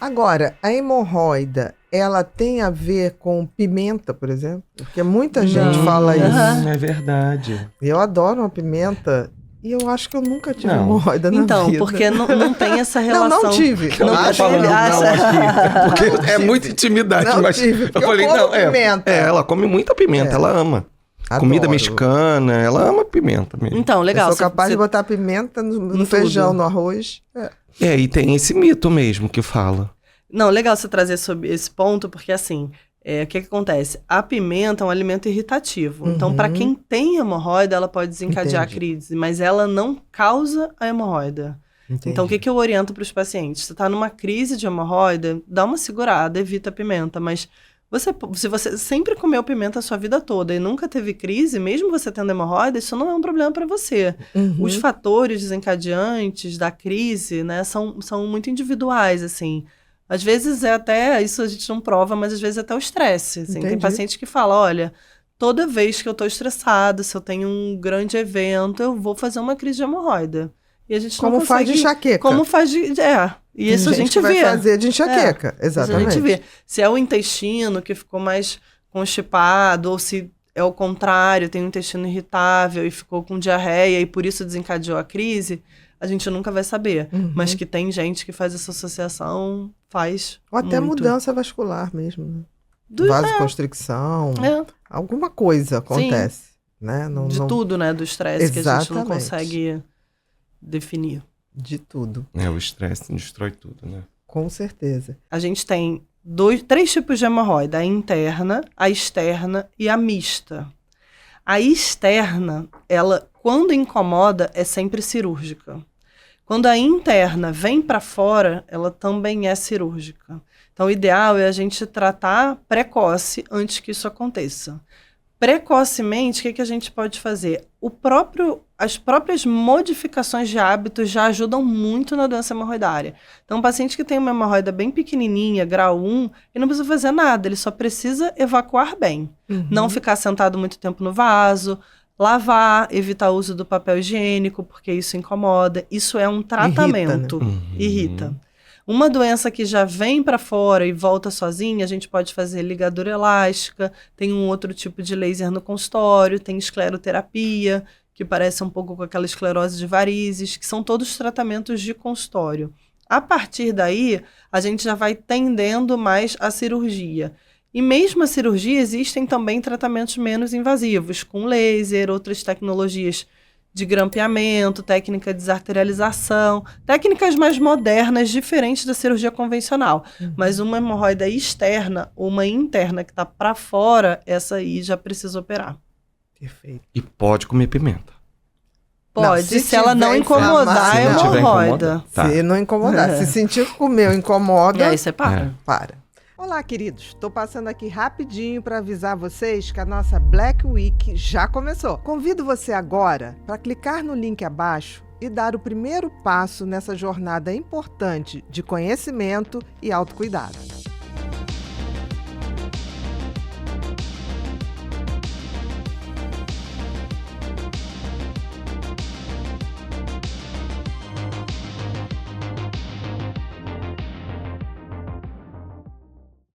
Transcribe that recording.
Agora, a hemorroida, ela tem a ver com pimenta, por exemplo? Porque muita gente fala isso. É verdade. Eu adoro uma pimenta e eu acho que eu nunca tive hemorroida na vida. Então, porque não tem essa relação. Não tive. Eu não tô falando não aqui, porque Não é tive. muita intimidade. Não mas tive, porque eu falei, eu como não, pimenta. ela come muita pimenta, ela ama. Adoro. Comida mexicana, ela ama pimenta mesmo. Então, legal. Eu sou capaz de botar pimenta no feijão, no arroz. E tem esse mito mesmo que fala. Não, legal você trazer sobre esse ponto, porque assim, o que acontece? A pimenta é um alimento irritativo. Então, para quem tem hemorroida, ela pode desencadear a crise, mas ela não causa a hemorroida. Entendi. Então, o que eu oriento para os pacientes? Você está numa crise de hemorroida, dá uma segurada, evita a pimenta, mas se você sempre comeu pimenta a sua vida toda e nunca teve crise, mesmo você tendo hemorroida, isso não é um problema para você. Os fatores desencadeantes da crise, né, são muito individuais, assim. Às vezes isso a gente não prova, mas às vezes é até o estresse. Assim. Tem paciente que fala, olha, toda vez que eu tô estressado, se eu tenho um grande evento, eu vou fazer uma crise de hemorroida. E a gente não consegue... faz de enxaqueca. Como faz de... E isso a gente vê. Vai fazer de enxaqueca, exatamente. Isso a gente vê. Se é o intestino que ficou mais constipado, ou se é o contrário, tem um intestino irritável e ficou com diarreia e por isso desencadeou a crise, a gente nunca vai saber. Mas que tem gente que faz essa associação, faz Ou até muito. Mudança vascular mesmo, né? Vasoconstricção, alguma coisa acontece. Né? Tudo, né? Do estresse que a gente não Exatamente. consegue definir. De tudo. O estresse destrói tudo, né? Com certeza. A gente tem 3 tipos de hemorroida, a interna, a externa e a mista. A externa, ela, quando incomoda, é sempre cirúrgica. Quando a interna vem para fora, ela também é cirúrgica. Então, o ideal é a gente tratar precoce antes que isso aconteça. Precocemente, o que a gente pode fazer? As próprias modificações de hábitos já ajudam muito na doença hemorroidária. Então, um paciente que tem uma hemorroida bem pequenininha, grau 1, ele não precisa fazer nada, ele só precisa evacuar bem. Não ficar sentado muito tempo no vaso, lavar, evitar o uso do papel higiênico, porque isso incomoda. Isso é um tratamento. Irrita. Uma doença que já vem para fora e volta sozinha, a gente pode fazer ligadura elástica, tem um outro tipo de laser no consultório, tem escleroterapia, que parece um pouco com aquela esclerose de varizes, que são todos tratamentos de consultório. A partir daí, a gente já vai tendendo mais à cirurgia. E mesmo a cirurgia, existem também tratamentos menos invasivos, com laser, outras tecnologias de grampeamento, técnica de desarterialização, técnicas mais modernas, diferentes da cirurgia convencional. Mas uma hemorroida externa, uma interna que está para fora, essa aí já precisa operar. Perfeito. E pode comer pimenta. Pode, Não, se ela não incomodar a Se não tiver hemorroida. Tá. Se não incomodar. Se sentir que comeu incomoda, E aí você para. para. Olá, queridos. Estou passando aqui rapidinho para avisar vocês que a nossa Black Week já começou. Convido você agora para clicar no link abaixo e dar o primeiro passo nessa jornada importante de conhecimento e autocuidado.